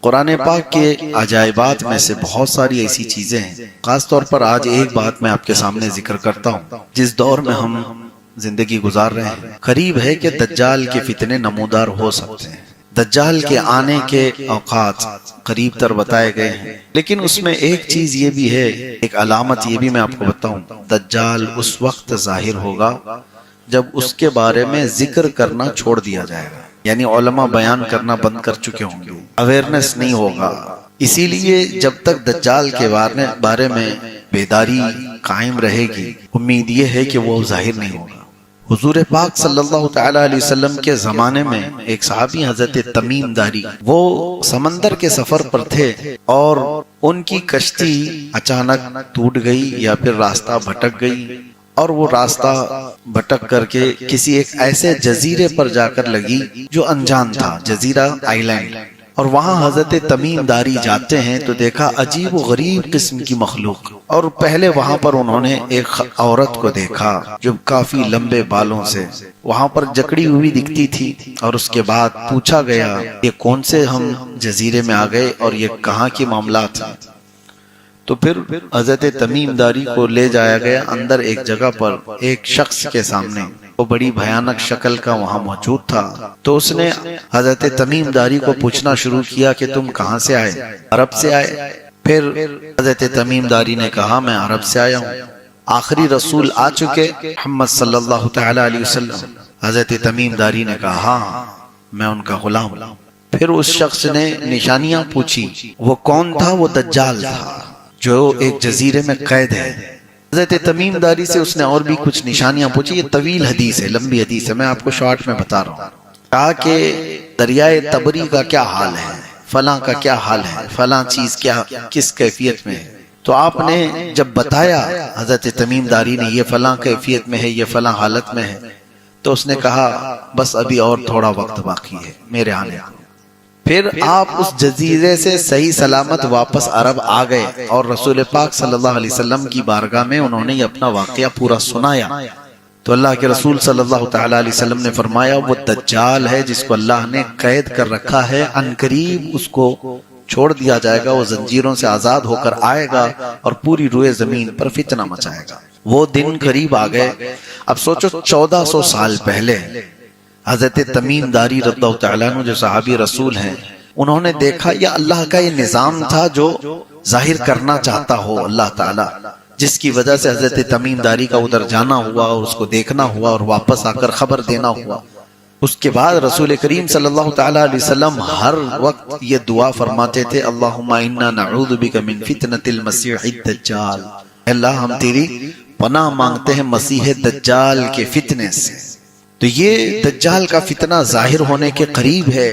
قرآن پاک کے عجائبات میں سے بہت ساری ایسی چیزیں ہیں، خاص طور پر آج ایک بات میں آپ کے سامنے ذکر کرتا ہوں۔ جس دور میں ہم زندگی گزار رہے ہیں، قریب ہے کہ دجال کے فتنے نمودار ہو سکتے ہیں۔ دجال کے آنے کے اوقات قریب تر بتائے گئے ہیں، لیکن اس میں ایک چیز یہ بھی ہے، ایک علامت یہ بھی میں آپ کو بتاؤں، دجال اس وقت ظاہر ہوگا جب اس کے بارے میں ذکر کرنا چھوڑ دیا جائے گا، یعنی علماء بیان کرنا بند کر چکے ہوں گے، اویئرنس نہیں ہوگا۔ اسی لیے جب تک دجال کے بارے میں بیداری قائم رہے گی، امید یہ ہے کہ وہ ظاہر نہیں ہوگا۔ حضور پاک صلی اللہ تعالی علیہ وسلم کے زمانے میں ایک صحابی حضرت تمیم داری، وہ سمندر کے سفر پر تھے اور ان کی کشتی اچانک ٹوٹ گئی یا پھر راستہ بھٹک گئی، اور وہ راستہ بھٹک کر کے کسی ایک ایسے جزیرے پر جا کر لگی جو انجان تھا، جزیرہ آئی لینڈ، اور وہاں حضرت تمیم داری جاتے ہیں تو دیکھا عجیب و غریب قسم کی مخلوق، اور پہلے وہاں پر انہوں نے ایک عورت کو دیکھا جو کافی لمبے بالوں سے وہاں پر جکڑی ہوئی دکھتی تھی، اور اس کے بعد پوچھا گیا یہ کون سے ہم جزیرے میں آ گئے اور یہ کہاں کی معاملات ہیں؟ تو پھر حضرت تمیم داری کو لے جایا گیا اندر ایک جگہ پر، ایک شخص کے سامنے، وہ بڑی بھیانک شکل کا وہاں موجود تھا۔ تو اس نے حضرت تمیم داری کو پوچھنا شروع کیا کہ تم کہاں سے آئے؟ عرب سے آئے؟ پھر حضرت تمیم داری نے کہا میں عرب سے آیا ہوں، آخری رسول آ چکے محمد صلی اللہ تعالی علیہ وسلم۔ حضرت تمیم داری نے کہا ہاں میں ان کا غلام ہوں۔ پھر اس شخص نے نشانیاں پوچھی، وہ کون تھا؟ وہ دجال تھا جو ایک جزیرے میں قید ہے۔ حضرت تمیم داری سے اس نے اور بھی کچھ نشانیاں پوچھی، یہ طویل حدیث ہے، لمبی حدیث ہے، میں آپ کو شارٹ میں بتا رہا ہوں۔ کہا کہ دریائے تبری کا کیا حال ہے، فلاں کا کیا حال ہے، فلاں چیز کیا کس کیفیت میں ہے۔ تو آپ نے جب بتایا حضرت تمیم داری نے یہ فلاں کیفیت میں ہے، یہ فلاں حالت میں ہے، تو اس نے کہا بس ابھی اور تھوڑا وقت باقی ہے میرے آنے کو۔ پھر آپ اس جزیرے سے صحیح سلامت واپس عرب آ گئے، اور رسول پاک صلی اللہ علیہ وسلم کی بارگاہ میں انہوں نے اپنا واقعہ پورا سنایا۔ تو اللہ کے رسول صلی اللہ تعالی علیہ وسلم نے فرمایا وہ دجال ہے جس کو اللہ نے قید کر رکھا ہے، عنقریب اس کو چھوڑ دیا جائے گا، وہ زنجیروں سے آزاد ہو کر آئے گا اور پوری روئے زمین پر فتنہ مچائے گا۔ وہ دن قریب آ گئے۔ اب سوچو 1400 سال پہلے حضرت تمیم داری رضی اللہ تعالیٰ عنہ جو صحابی رسول ہیں، انہوں نے دیکھا یہ اللہ کا یہ نظام تھا جو ظاہر کرنا چاہتا ہو اللہ تعالیٰ، جس کی وجہ سے حضرت تمیم داری کا ادھر جانا ہوا اور اس کو دیکھنا ہوا اور واپس آ کر خبر دینا ہوا۔ اس کے بعد رسول کریم صلی اللہ تعالیٰ علیہ وسلم ہر وقت یہ دعا فرماتے تھے اللہم انا نعوذ بک من فتنة المسیح الدجال، اللہ ہم تیری پناہ مانگتے ہیں مسیح دجال کے فتنے سے۔ تو یہ دجال کا فتنہ ظاہر ہونے کے قریب ہے۔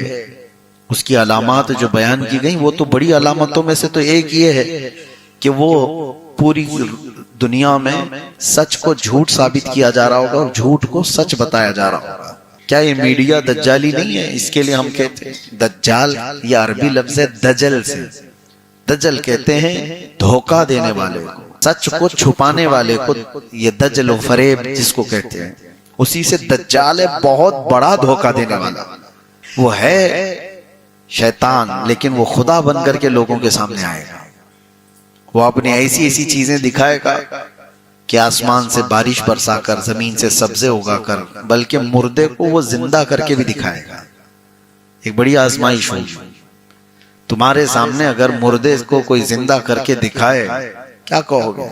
اس کی علامات جو بیان کی گئیں وہ تو بڑی علامتوں میں سے تو ایک یہ ہے کہ وہ پوری دنیا میں سچ کو جھوٹ ثابت کیا جا رہا ہوگا اور جھوٹ کو سچ بتایا جا رہا ہوگا۔ کیا یہ میڈیا دجالی نہیں ہے؟ اس کے لیے ہم کہتے ہیں دجال، یہ عربی لفظ ہے دجل سے، دجل کہتے ہیں دھوکہ دینے والے کو، سچ کو چھپانے والے کو، یہ دجل و فریب جس کو کہتے ہیں، اسی سے دجال ہے، بہت بڑا دھوکہ دینے والا۔ وہ ہے شیطان لیکن وہ خدا بن کر کے لوگوں کے سامنے آئے گا، وہ اپنی ایسی ایسی چیزیں دکھائے گا کہ آسمان سے بارش برسا کر، زمین سے سبزے اگا کر، بلکہ مردے کو وہ زندہ کر کے بھی دکھائے گا۔ ایک بڑی آزمائش ہوگی تمہارے سامنے، اگر مردے کو کوئی زندہ کر کے دکھائے کیا کہو گے؟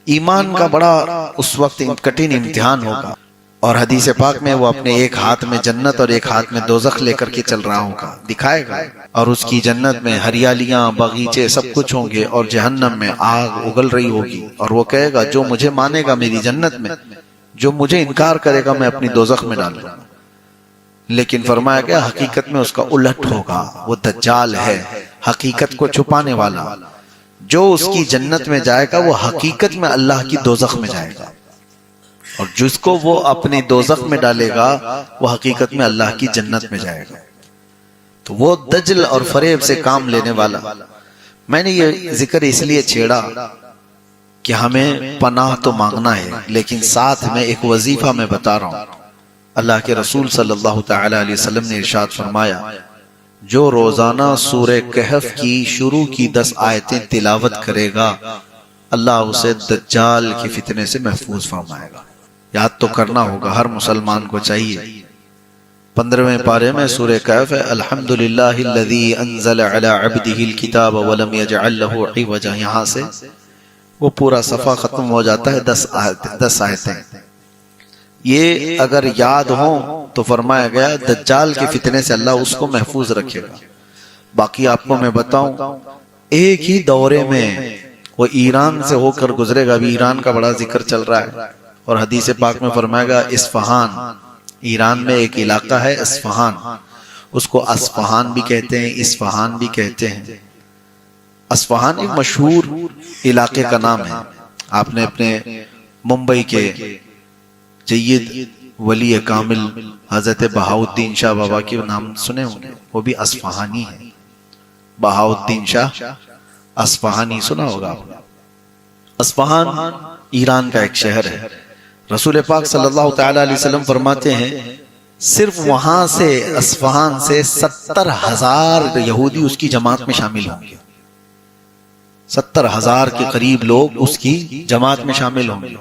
ایمان کا بڑا اس وقت کٹھن امتحان ہوگا، اور حدیث پاک میں وہ اپنے ایک ہاتھ میں جنت اور ایک ہاتھ میں دوزخ لے کر کے چل رہا ہوگا، دکھائے گا، اور اس کی جنت میں ہریالیاں، باغیچے سب کچھ ہوں گے، اور جہنم میں آگ اگل رہی ہوگی، اور وہ کہے گا جو مجھے مانے گا میری جنت میں، جو مجھے انکار کرے گا میں اپنی دوزخ میں ڈال دوں گا۔ لیکن فرمایا گیا حقیقت میں اس کا الٹ ہوگا، وہ دجال ہے حقیقت کو چھپانے والا، جو اس کی جنت میں جائے گا وہ حقیقت میں اللہ کی دوزخ میں جائے گا، اور جس کو وہ اپنی دوزخ میں ڈالے گا وہ حقیقت میں اللہ کی جنت میں جائے گا۔ تو وہ دجل اور فریب سے کام لینے والا۔ میں نے یہ ذکر اس لیے چھیڑا کہ ہمیں پناہ تو مانگنا ہے، لیکن ساتھ میں ایک وظیفہ میں بتا رہا ہوں۔ اللہ کے رسول صلی اللہ تعالی علیہ وسلم نے ارشاد فرمایا جو روزانہ سورہ کہف کی شروع کی 10 آیتیں تلاوت کرے گا اللہ اسے دجال کے فتنے سے محفوظ فرمائے گا۔ یاد تو کرنا ہوگا، ہر مسلمان کو چاہیے۔ 15ویں پارے میں سورہ کہف ہے، الحمدللہ الذی انزل علی عبدہ الکتاب ولم یجعل لہ عوجا، یہاں سے وہ پورا صفحہ ختم ہو جاتا ہے 10 آیتیں۔ یہ اگر یاد ہوں تو فرمایا گیا دجال کے فتنے سے اللہ اس کو محفوظ رکھے گا۔ باقی آپ کو میں بتاؤں، ایک ہی دورے میں وہ ایران سے ہو کر گزرے گا، ابھی ایران کا بڑا ذکر چل رہا ہے، اور حدیث پاک میں فرمایا گا اصفہان، ایران میں ایک علاقہ ہے اصفہان، اس کو اصفہان بھی کہتے ہیں، اصفہان بھی کہتے ہیں۔ اصفہان ایک مشہور علاقے کا نام ہے، آپ نے اپنے ممبئی کے جید ولی کامل حضرت بہاؤالدین شاہ بابا کے نام سنے ہوں گے، وہ بھی اصفہانی ہے۔ بہاؤالدین شاہ اصفہانی سنا ہوگا۔ اصفہان ایران کا ایک شہر ہے۔ رسول پاک صلی اللہ تعالی علیہ وسلم فرماتے ہیں صرف وہاں سے اصفہان سے 70,000 یہودی اس کی جماعت میں شامل ہوں گے۔ 70,000 کے قریب لوگ اس کی جماعت میں شامل ہوں گے۔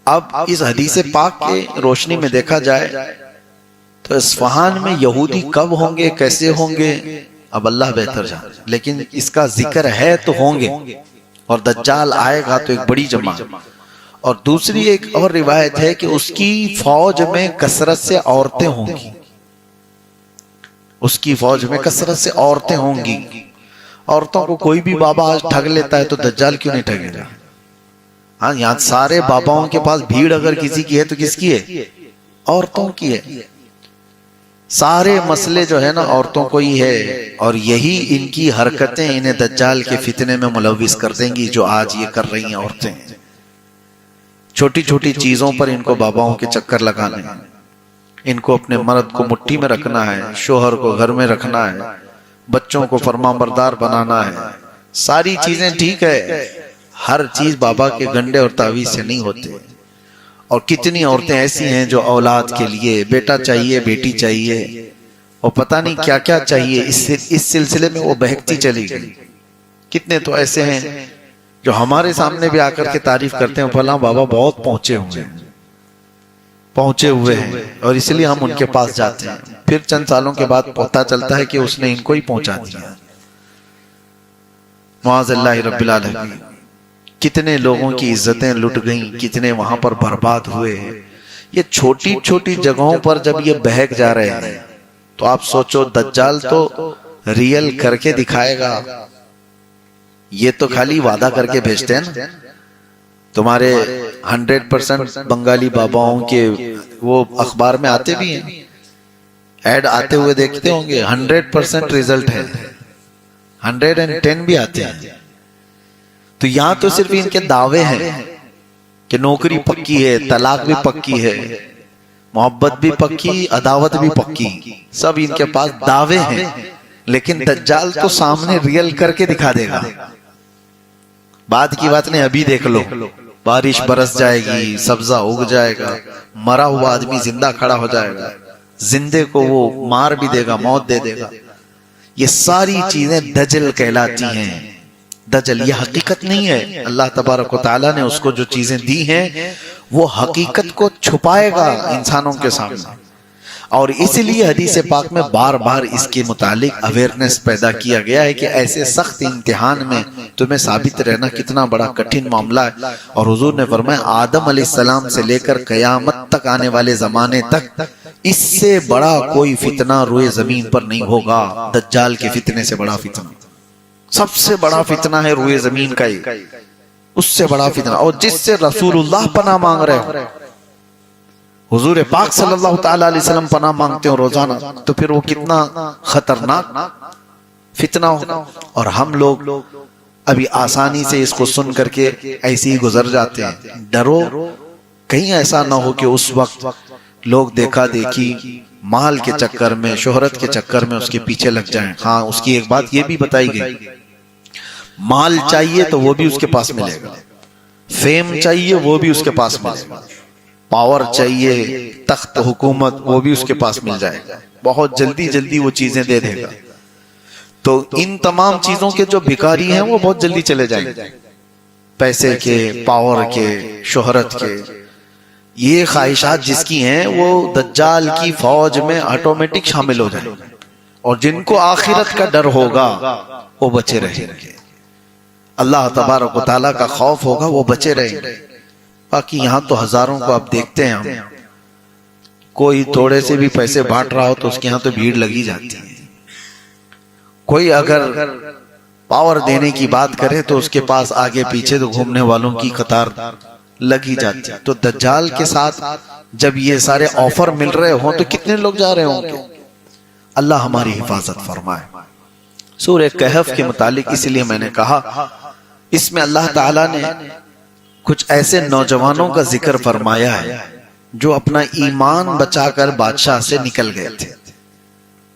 اب اس حدیث پاک کے روشنی میں دیکھا جائے تو اصفہان میں یہودی کب ہوں گے، کیسے ہوں گے، اب اللہ بہتر جانے، لیکن اس کا ذکر ہے تو ہوں گے، اور دجال آئے گا تو ایک بڑی جماعت۔ اور دوسری ایک اور روایت ہے کہ اس کی فوج میں کثرت سے عورتیں ہوں گی، اس کی فوج میں کثرت سے عورتیں ہوں گی۔ عورتوں کو کوئی بھی بابا آج ٹھگ لیتا ہے تو دجال کیوں نہیں ٹھگے گا؟ ہاں، یہاں سارے باباؤں کے پاس بھیڑ اگر کسی کی ہے تو کس کی ہے؟ عورتوں کی ہے۔ سارے مسئلے جو ہے نا عورتوں کو ہی ہے، اور یہی ان کی حرکتیں انہیں دجال کے فتنے میں ملوث کر دیں گی جو آج یہ کر رہی ہیں عورتیں۔ چھوٹی چھوٹی چیزوں پر ان کو باباؤں کے چکر لگانے ہیں، ان کو اپنے مرد کو مٹھی میں رکھنا ہے، شوہر کو گھر میں رکھنا ہے، بچوں کو فرما بردار بنانا ہے۔ ساری چیزیں ٹھیک ہے، ہر چیز بابا کے گنڈے اور تعویذ سے نہیں ہوتے۔ اور کتنی عورتیں ایسی ہیں جو اولاد کے لیے بیٹا چاہیے، بیٹی چاہیے، اور پتہ نہیں کیا کیا چاہیے، اس سلسلے میں وہ بہکتی چلی گئی۔ کتنے تو ایسے ہیں جو ہمارے سامنے بھی آ کر کے تعریف کرتے ہیں، فلاں بابا بہت پہنچے ہوئے ہیں، اور اس لیے ہم ان کے پاس جاتے ہیں۔ پھر چند سالوں کے بعد پتہ چلتا ہے کہ اس نے ان کو ہی پہنچا دیا۔ معاذ اللہ رب العالمین۔ کتنے لوگوں کی عزتیں لٹ گئیں، کتنے وہاں پر برباد ہوئے ہیں۔ یہ چھوٹی چھوٹی جگہوں پر جب یہ بہک جا رہے ہیں تو آپ سوچو دجال تو ریئل کر کے دکھائے گا، یہ تو خالی وعدہ کر کے بھیجتے ہیں نا۔ تمہارے 100% بنگالی باباؤں کے وہ اخبار میں آتے بھی ہیں، ایڈ آتے ہوئے دیکھتے ہوں گے، 100% ریزلٹ ہے، 110 بھی آتے ہیں۔ تو یہاں تو صرف ان کے دعوے ہیں کہ نوکری پکی ہے، طلاق بھی پکی ہے، محبت بھی پکی، عداوت بھی پکی، سب ان کے پاس دعوے ہیں، لیکن دجال تو سامنے ریئل کر کے دکھا دے گا۔ بعد کی بات نہیں، ابھی دیکھ لو، بارش برس جائے گی، سبزہ اگ جائے گا، مرا ہوا آدمی زندہ کھڑا ہو جائے گا، زندے کو وہ مار بھی دے گا، موت دے دے گا۔ یہ ساری چیزیں دجل کہلاتی ہیں۔ دجل یہ حقیقت نہیں ہے، اللہ تبارک و تعالیٰ نے اس کو جو چیزیں دی ہیں وہ حقیقت کو چھپائے گا انسانوں کے سامنے، اور اس لیے حدیث پاک میں بار بار اس کے متعلق اویئرنس پیدا کیا گیا ہے کہ ایسے سخت امتحان میں تمہیں ثابت رہنا کتنا بڑا کٹھن معاملہ ہے۔ اور حضور نے فرمایا آدم علیہ السلام سے لے کر قیامت تک آنے والے زمانے تک اس سے بڑا کوئی فتنہ روئے زمین پر نہیں ہوگا، دجال کے فتنے سے بڑا فتنہ، سب سے بڑا فتنہ ہے روئے زمین کا ہی، اس سے بڑا فتنہ، اور جس سے رسول اللہ پناہ مانگ رہے ہو، حضور پاک صلی اللہ تعالی علیہ وسلم پناہ مانگتے ہو روزانہ، تو پھر وہ کتنا خطرناک فتنہ ہوگا۔ اور ہم لوگ ابھی آسانی سے اس کو سن کر کے ایسے ہی گزر جاتے ہیں۔ ڈرو کہیں ایسا نہ ہو کہ اس وقت لوگ دیکھا دیکھی مال کے چکر میں، شہرت کے چکر میں اس کے پیچھے لگ جائیں۔ ہاں، اس کی ایک بات یہ بھی بتائی گئی، مال چاہیے تو وہ بھی اس کے پاس ملے گا، فیم چاہیے وہ بھی اس کے پاس ملے گا، پاور چاہیے، تخت حکومت، وہ بھی اس کے پاس مل جائے گا، بہت جلدی جلدی وہ چیزیں دے دے گا۔ تو ان تمام چیزوں کے جو بھکاری ہیں وہ بہت جلدی چلے جائیں گے، پیسے کے، پاور کے، شہرت کے۔ یہ خواہشات جس کی ہیں وہ دجال کی فوج میں آٹومیٹک شامل ہو جائیں گے، اور جن کو آخرت کا ڈر ہوگا وہ بچے رہیں گے، اللہ تبارک و تعالیٰ کا خوف ہوگا، وہ بچے رہیں گے۔ باقی یہاں تو ہزاروں کو آپ دیکھتے ہیں، ہم کوئی تھوڑے سے بھی پیسے بانٹ رہا ہو تو اس کے یہاں تو بھیڑ لگی جاتی ہے، کوئی اگر پاور دینے کی بات کرے تو اس کے پاس آگے پیچھے تو گھومنے والوں کی قطار لگی جاتی ہے۔ تو دجال کے ساتھ جب یہ سارے آفر مل رہے ہوں تو کتنے لوگ جا رہے ہوں گے؟ اللہ ہماری حفاظت فرمائے۔ سورہ کہف کے متعلق اس لیے میں نے کہا، اس میں اللہ تعالیٰ نے کچھ ایسے نوجوانوں کا ذکر فرمایا ہے جو اپنا ایمان بچا کر بادشاہ سے نکل گئے تھے۔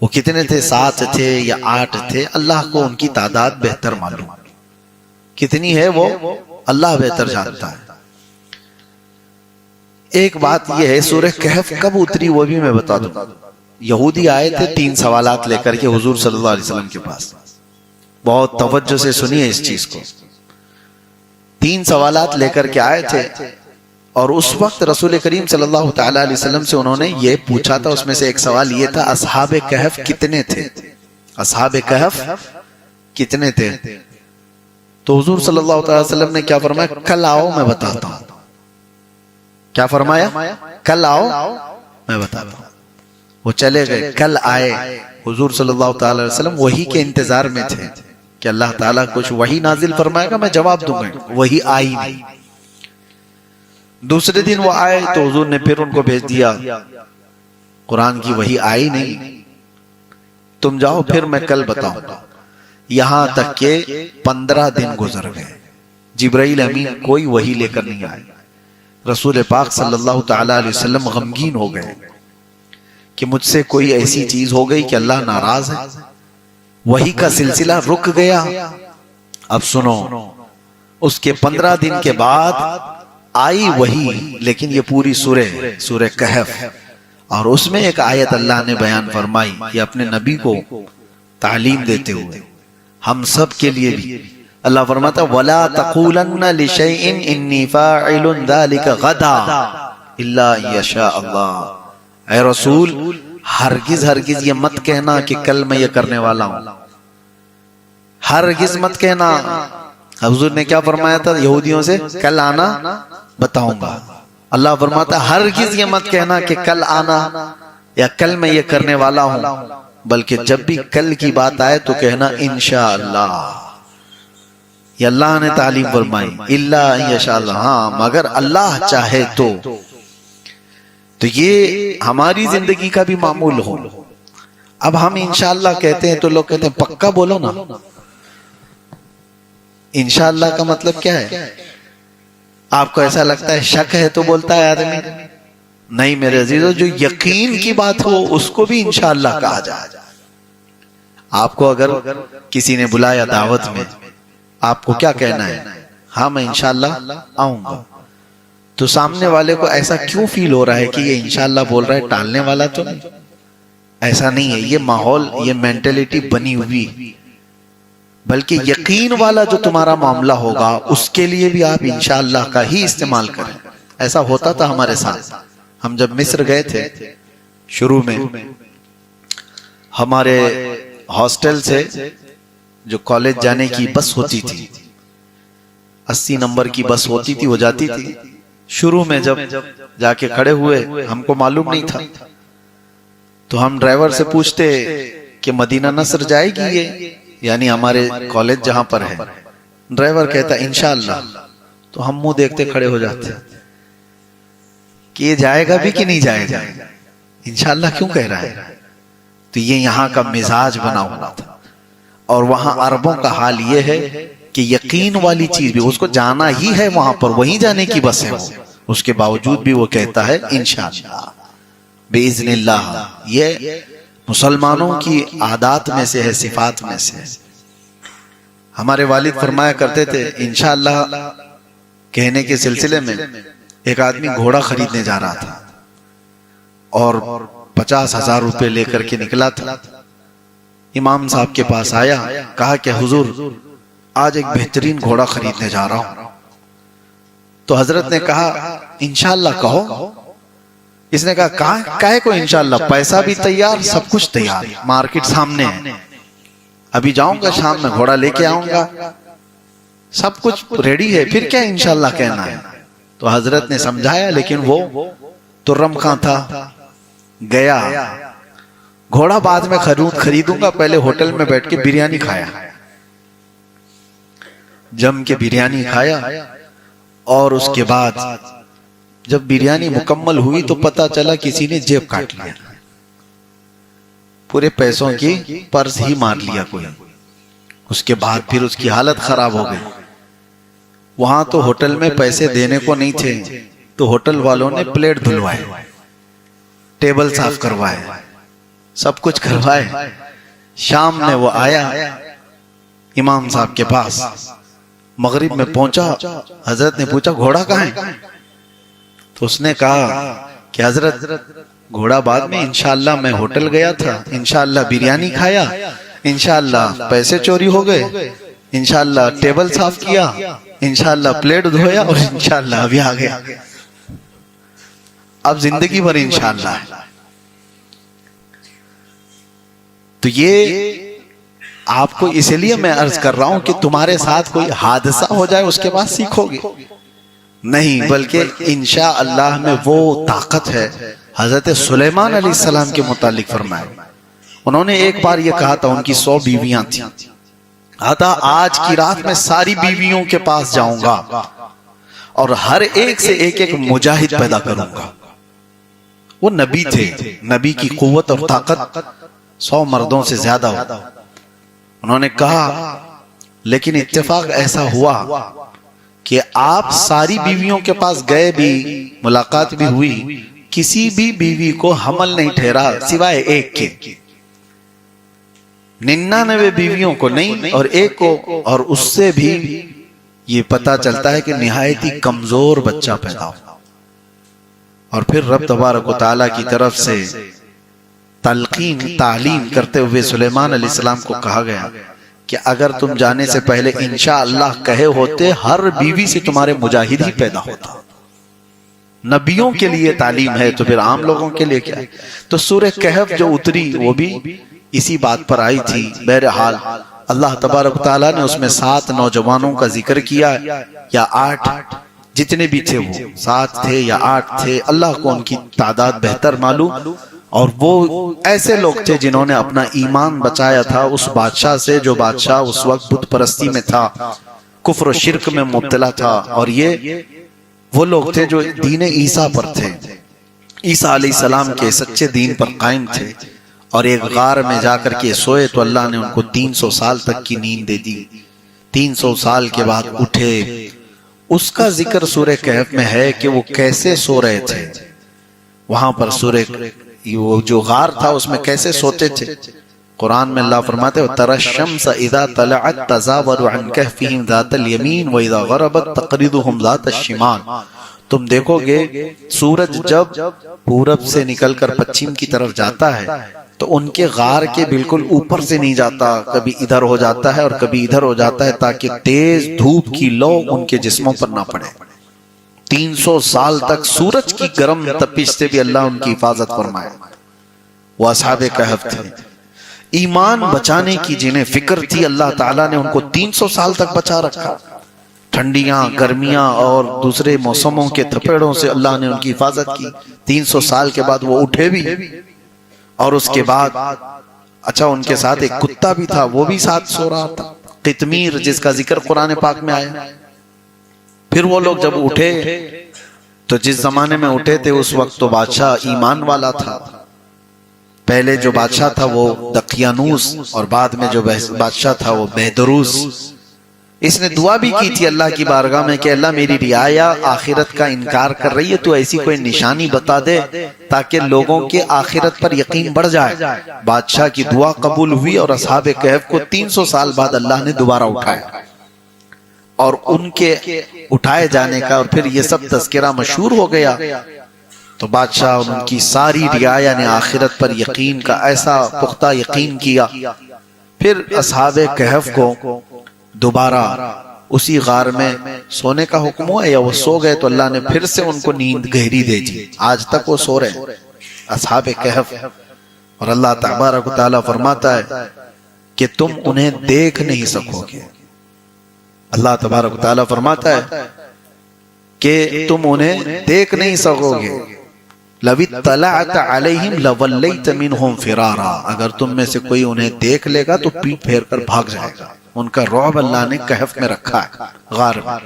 وہ کتنے تھے؟ 7 تھے یا 8 تھے، اللہ کو ان کی تعداد بہتر معلوم، کتنی ہے وہ اللہ بہتر جانتا ہے۔ ایک بات یہ ہے، سورہ کہف کب اتری وہ بھی میں بتا دوں۔ یہودی آئے تھے 3 سوالات لے کر کے حضور صلی اللہ علیہ وسلم کے پاس، بہت توجہ سے سنیے اس چیز کو۔ 3 سوالات لے کر کے آئے تھے، اور اس وقت رسول کریم صلی اللہ تعالی علیہ وسلم سے انہوں نے یہ پوچھا تھا، اس میں سے ایک سوال یہ تھا، اصحاب کہف کتنے تھے؟ اصحاب کہف کتنے تھے؟ تو حضور صلی اللہ تعالی وسلم نے کیا فرمایا؟ کل آؤ میں بتاتا ہوں۔ کیا فرمایا؟ کل آؤ میں بتاتا ہوں۔ وہ چلے گئے، کل آئے، حضور صلی اللہ تعالی وسلم وحی کے انتظار میں تھے کہ اللہ تعالیٰ کچھ وحی نازل فرمائے گا، میں جواب دوں گا۔ وحی آئی نہیں۔ دوسرے دن وہ آئے تو حضور نے پھر ان کو بھیج دیا، قرآن کی وحی آئی نہیں، تم جاؤ پھر میں کل بتاؤں گا۔ یہاں تک کہ 15 دن گزر گئے، جبرائیل امین کوئی وحی لے کر نہیں آئے۔ رسول پاک صلی اللہ تعالی علیہ وسلم غمگین ہو گئے کہ مجھ سے کوئی ایسی چیز ہو گئی کہ اللہ ناراض ہے۔ وحی کا سلسلہ رک گیا۔ اب سنو، اس کے 15 دن کے بعد آئی وحی، لیکن یہ پوری سورہ کہف، اور اس میں ایک آیت اللہ نے بیان فرمائی، یہ اپنے نبی کو تعلیم دیتے ہوئے ہم سب کے لیے بھی۔ اللہ فرماتا وَلَا تَقُولَنَّ لِشَيْءٍ إِنِّي فَاعِلٌ ذَلِكَ غَدًا إِلَّا أَن يَشَاءَ اللَّهُ۔ اے رسول، ہرگز ہرگز یہ مت کہنا کہ کل میں یہ کرنے والا ہوں، ہرگز مت کہنا۔ حضور نے کیا فرمایا تھا یہودیوں سے؟ کل آنا بتاؤں گا۔ اللہ فرماتا ہرگز یہ مت کہنا کہ کل آنا یا کل میں یہ کرنے والا ہوں، بلکہ جب بھی کل کی بات آئے تو کہنا انشاءاللہ۔ یہ اللہ نے تعلیم فرمائی، الا ان یشاء اللہ، ہاں مگر اللہ چاہے تو۔ تو یہ ہماری زندگی کا بھی معمول ہو۔ اب ہم انشاءاللہ کہتے ہیں تو لوگ کہتے ہیں پکا بولو نا۔ انشاءاللہ کا مطلب کیا ہے؟ آپ کو ایسا لگتا ہے شک ہے تو بولتا ہے آدمی؟ نہیں میرے عزیزو، جو یقین کی بات ہو اس کو بھی انشاءاللہ کہا جائے۔ آپ کو اگر کسی نے بلایا دعوت میں، آپ کو کیا کہنا ہے؟ ہاں میں انشاءاللہ آؤں گا۔ تو سامنے والے کو ایسا کیوں فیل ہو رہا ہے کہ یہ انشاءاللہ بول رہا ہے، ٹالنے والا تو نہیں؟ ایسا نہیں ہے، یہ ماحول، یہ مینٹلٹی بنی ہوئی، بلکہ یقین والا جو تمہارا معاملہ ہوگا اس کے لیے بھی آپ انشاءاللہ کا ہی استعمال کریں۔ ایسا ہوتا تھا ہمارے ساتھ۔ ہم جب مصر گئے تھے، شروع میں ہمارے ہاسٹل سے جو کالج جانے کی بس ہوتی تھی، 80 نمبر کی بس ہوتی تھی، وہ جاتی تھی۔ شروع میں جب جا کے کھڑے ہوئے، ہم کو معلوم نہیں تھا، تو ہم ڈرائیور سے پوچھتے کہ مدینہ نصر جائے گی یہ، یعنی ہمارے کالج جہاں پر ہے؟ ڈرائیور کہتا انشاءاللہ۔ تو ہم منہ دیکھتے کھڑے ہو جاتے کہ یہ جائے گا بھی کہ نہیں جائے گا، انشاءاللہ کیوں کہہ رہا ہے؟ تو یہ یہاں کا مزاج بنا ہوا تھا۔ اور وہاں عربوں کا حال یہ ہے کہ یقین والی چیز بھی اس کو جانا ہی ہے، وہاں پر وہیں جانے کی بس ہے، اس کے باوجود بھی وہ کہتا ہے انشاءاللہ باذن اللہ۔ یہ مسلمانوں کی عادات میں سے ہے، صفات میں سے ہے۔ ہمارے والد فرمایا کرتے تھے انشاءاللہ کہنے کے سلسلے میں ایک آدمی گھوڑا خریدنے جا رہا تھا اور 50,000 روپے لے کر کے نکلا تھا. امام صاحب کے پاس آیا, کہا کہ حضور آج ایک بہترین گھوڑا خریدنے جا رہا ہوں. تو حضرت نے کہا انشاءاللہ کہو. اس نے کہا کہے کو انشاءاللہ, پیسہ بھی تیار, سب کچھ تیار, مارکیٹ سامنے ہے, ابھی جاؤں گا شام میں گھوڑا لے کے آؤں گا, سب کچھ ریڈی ہے, پھر کیا انشاءاللہ کہنا ہے. تو حضرت نے سمجھایا, لیکن وہ ترم خاں تھا, گیا. گھوڑا بعد میں خریدوں گا, پہلے ہوٹل میں بیٹھ کے بریانی کھایا, جم کے بریانی کھایا. اور اس کے بعد جب بریانی مکمل ہوئی تو پتا چلا کسی نے جیب کاٹ لیا, پورے پیسوں کی پرس ہی مار لیا کوئی. اس کے بعد پھر اس کی حالت خراب ہو گئی. وہاں تو ہوٹل میں پیسے دینے کو نہیں تھے, تو ہوٹل والوں نے پلیٹ دھلوائے, ٹیبل صاف کروائے, سب کچھ کروائے. شام میں وہ آیا امام صاحب کے پاس, مغرب میں پہنچا. حضرت نے پوچھا گھوڑا کہاں ہے؟ تو اس نے کہا کہ حضرت گھوڑا بعد میں, انشاءاللہ میں ہوٹل گیا تھا, انشاءاللہ بریانی کھایا, انشاءاللہ پیسے چوری ہو گئے, انشاءاللہ ٹیبل صاف کیا, انشاءاللہ پلیٹ دھویا, اور انشاءاللہ ابھی آ گیا. اب زندگی بھر انشاءاللہ ہے. تو یہ آپ کو اس لیے میں عرض کر رہا ہوں کہ تمہارے ساتھ کوئی حادثہ ہو جائے اس کے بعد سیکھو گے نہیں, بلکہ انشاءاللہ میں وہ طاقت ہے. حضرت سلیمان علیہ السلام کے متعلق فرمایا, انہوں نے ایک بار یہ کہا تھا, ان کی 100 بیویاں تھیں, آتا آج کی رات میں ساری بیویوں کے پاس جاؤں گا اور ہر ایک سے ایک مجاہد پیدا کروں گا. وہ نبی تھے, نبی کی قوت اور طاقت 100 مردوں سے زیادہ ہو. انہوں نے کہا لیکن اتفاق ایسا ہوا کہ آپ ساری بیویوں کے پاس گئے بھی, ملاقات بھی ہوئی, کسی بھی بیوی کو حمل نہیں ٹھہرا سوائے ایک کے. 99 بیویوں کو نہیں, اور ایک کو, اور اس سے بھی یہ پتا چلتا ہے کہ نہایت ہی کمزور بچہ پیدا ہو. اور پھر رب تبارک و تعالیٰ کی طرف سے تلقین تعلیم کرتے ہوئے سلیمان علیہ السلام کو کہا گیا کہ اگر تم جانے سے پہلے انشاءاللہ کہے ہوتے, ہر بیوی سے تمہارے مجاہد ہی پیدا ہوتا. نبیوں کے لیے تعلیم ہے تو پھر عام لوگوں کے لیے کیا ہے. تو سورہ کہف جو اتری وہ بھی اسی بات پر آئی تھی. بہرحال اللہ تبارک تعالیٰ نے اس میں 7 نوجوانوں کا ذکر کیا, یا 8, جتنے بھی تھے, وہ 7 تھے یا 8 تھے, اللہ کو ان کی تعداد بہتر معلوم. اور وہ ایسے لوگ تھے جنہوں نے اپنا ایمان بچایا تھا اس بادشاہ سے جو بادشاہ اس وقت بت پرستی میں تھا, کفر و شرک میں مبتلا تھا. اور یہ وہ لوگ تھے جو دین عیسیٰ پر تھے, عیسیٰ علیہ السلام کے سچے دین پر قائم تھے. اور ایک غار میں جا کر کے سوئے تو اللہ نے ان کو 300 سال تک کی نیند دے دی. 300 سال کے بعد اٹھے. اس کا ذکر سورہ کہف میں ہے کہ وہ کیسے سو رہے تھے. وہاں پر سورہ وہ جو غار تھا اس میں کیسے سوتے تھے. قرآن میں اللہ فرماتے ہیں تَرَى الشَّمْسَ إِذَا طَلَعَتْ تَزَاوَرُ عَنْ كَهْفِهِمْ ذَاتَ الْيَمِينِ وَإِذَا غَرَبَتْ تَقْرِضُهُمْ ذَاتَ الشِّمَالِ. تم دیکھو گے سورج جب پورب سے نکل کر پچھم کی طرف جاتا ہے تو ان کے غار کے بالکل اوپر سے نہیں جاتا, کبھی ادھر ہو جاتا ہے اور کبھی ادھر ہو جاتا ہے, تاکہ تیز دھوپ کی لو ان کے جسموں پر نہ پڑے. 300 سال تک سورج کی گرم تپش سے بھی اللہ ان کی حفاظت فرمائے. وہ اصحاب کہف تھے, ایمان بچانے کی جنہیں فکر تھی, اللہ تعالیٰ نے ان کو 300 سال تک بچا رکھا. ٹھنڈیاں, گرمیاں اور دوسرے موسموں کے تھپیڑوں سے اللہ نے ان کی حفاظت کی. 300 سال کے بعد وہ اٹھے بھی, اور اس کے بعد اچھا ان کے ساتھ ایک کتا بھی تھا, وہ بھی ساتھ سو رہا تھا, قطمیر, جس کا ذکر قرآن پاک میں آیا. پھر وہ لوگ جب اٹھے تو جس زمانے میں اٹھے تھے اس وقت تو بادشاہ ایمان والا تھا. پہلے جو بادشاہ تھا وہ دقیانوس, اور بعد میں جو بادشاہ تھا وہ بہدروس. اس نے دعا بھی کی تھی اللہ کی بارگاہ میں کہ اللہ میری رعایا آخرت کا انکار کر رہی ہے, تو ایسی کوئی نشانی بتا دے تاکہ لوگوں کے آخرت پر یقین بڑھ جائے. بادشاہ کی دعا قبول ہوئی اور اصحاب کہف کو 300 سال بعد اللہ نے دوبارہ اٹھایا. اور ان کے اٹھائے جانے کا اور پھر یہ سب تذکرہ مشہور ہو گیا تو بادشاہ اور ان کی ساری رعایا نے آخرت پر یقین کا ایسا پختہ یقین کیا. پھر اصحاب کہف کو دوبارہ اسی غار میں سونے کا حکم ہوا یا وہ سو گئے تو اللہ نے پھر سے ان کو نیند گہری دے دی. آج تک وہ سو رہے ہیں اصحاب کہف. اور اللہ تبارک و تعالیٰ فرماتا ہے کہ تم انہیں دیکھ نہیں سکو گے. اللہ تبارک و تعالیٰ فرماتا ہے کہ تم انہیں دیکھ نہیں سکو گے. لَوِ اطَّلَعْتَ عَلَيْهِمْ لَوَلَّيْتَ مِنْهُمْ فِرَارًا. اگر تم میں سے کوئی انہیں دیکھ لے گا تو پیٹ پھیر کر بھاگ جائے گا. ان کا رعب اللہ نے کہف میں رکھا ہے, غار میں.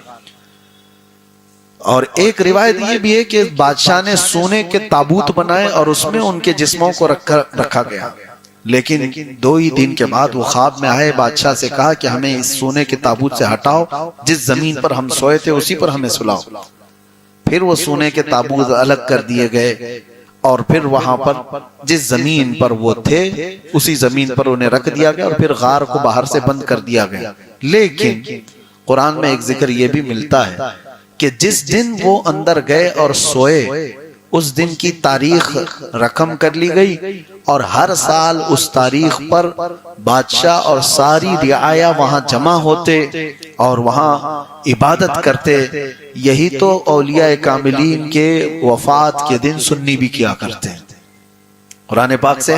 اور ایک روایت یہ بھی ہے کہ بادشاہ نے سونے کے تابوت بنائے اور اس میں ان کے جسموں کو رکھا گیا. لیکن 2 ہی دن کے بعد وہ خواب میں آئے, بادشاہ سے کہا کہ ہمیں اس سونے کے تابوت سے ہٹاؤ, جس زمین پر ہم سوئے تھے اسی پر ہمیں سلاؤ. پھر وہ سونے کے تابوت الگ کر دیے گئے اور پھر وہاں پر جس زمین پر وہ تھے اسی زمین پر انہیں رکھ دیا گیا اور پھر غار کو باہر سے بند کر دیا گیا. لیکن قرآن میں ایک ذکر یہ بھی ملتا ہے کہ جس دن وہ اندر گئے اور سوئے اس دن کی تاریخ رقم کر لی گئی اور ہر سال اس تاریخ پر بادشاہ اور ساری رعایا وہاں جمع ہوتے اور وہاں عبادت کرتے. یہی تو اولیاء کاملین کے وفات کے دن سنی بھی کیا کرتے ہیں. قرآن پاک سے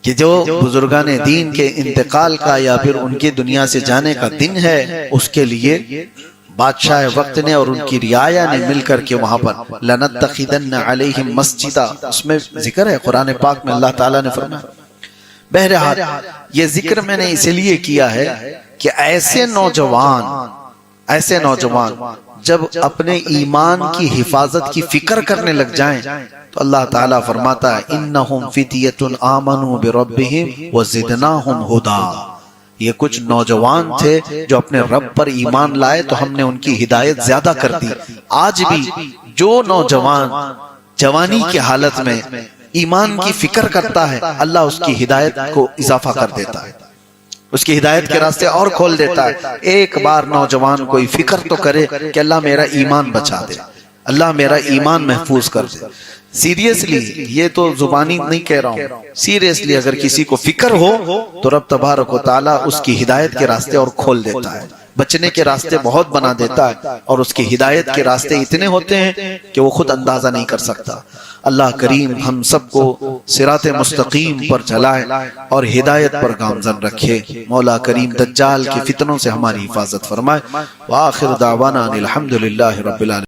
کہ جو بزرگان دین کے انتقال کا یا پھر ان کی دنیا سے جانے کا دن ہے اس کے لیے بادشاہ وقت نے اور ان کی رعایا نے مل کر کے وہاں پر لَنَتَّخِذَنَّ عَلَيْهِمْ مَسْجِدًا اس میں ذکر ہے قرآن پاک میں. اللہ تعالیٰ نے فرمایا. بہرحال یہ ذکر میں نے اس لیے کیا ہے کہ ایسے نوجوان جب اپنے ایمان کی حفاظت کی فکر کرنے لگ جائیں تو اللہ تعالیٰ فرماتا ہے إِنَّهُمْ فِتْيَةٌ آمَنُوا بِرَبِّهِمْ وَزِدْنَاهُمْ هُدًى. یہ کچھ نوجوان تھے جو اپنے رب پر ایمان لائے تو ہم نے ان کی ہدایت زیادہ کر دی. آج بھی جو نوجوان جوانی کی حالت میں ایمان کی فکر کرتا ہے اللہ اس کی ہدایت کو اضافہ کر دیتا ہے, اس کی ہدایت کے راستے اور کھول دیتا ہے. ایک بار نوجوان کوئی فکر تو کرے کہ اللہ میرا ایمان بچا دے, اللہ میرا ایمان محفوظ کر دے. سیریسلی یہ تو زبانی نہیں کہہ رہا ہوں, سیریسلی اگر کسی کو فکر ہو تو رب تبارک و تعالیٰ اس کی ہدایت کے راستے اور کھول دیتا ہے, بچنے کے راستے بہت بنا دیتا ہے اور اس کی ہدایت کے راستے اتنے ہوتے ہیں کہ وہ خود اندازہ نہیں کر سکتا. اللہ کریم ہم سب کو صراط مستقیم پر چلائے اور ہدایت پر گامزن رکھے. مولا کریم دجال کے فتنوں سے ہماری حفاظت فرمائے. وآخر دعوانا الحمدللہ رب العالمین.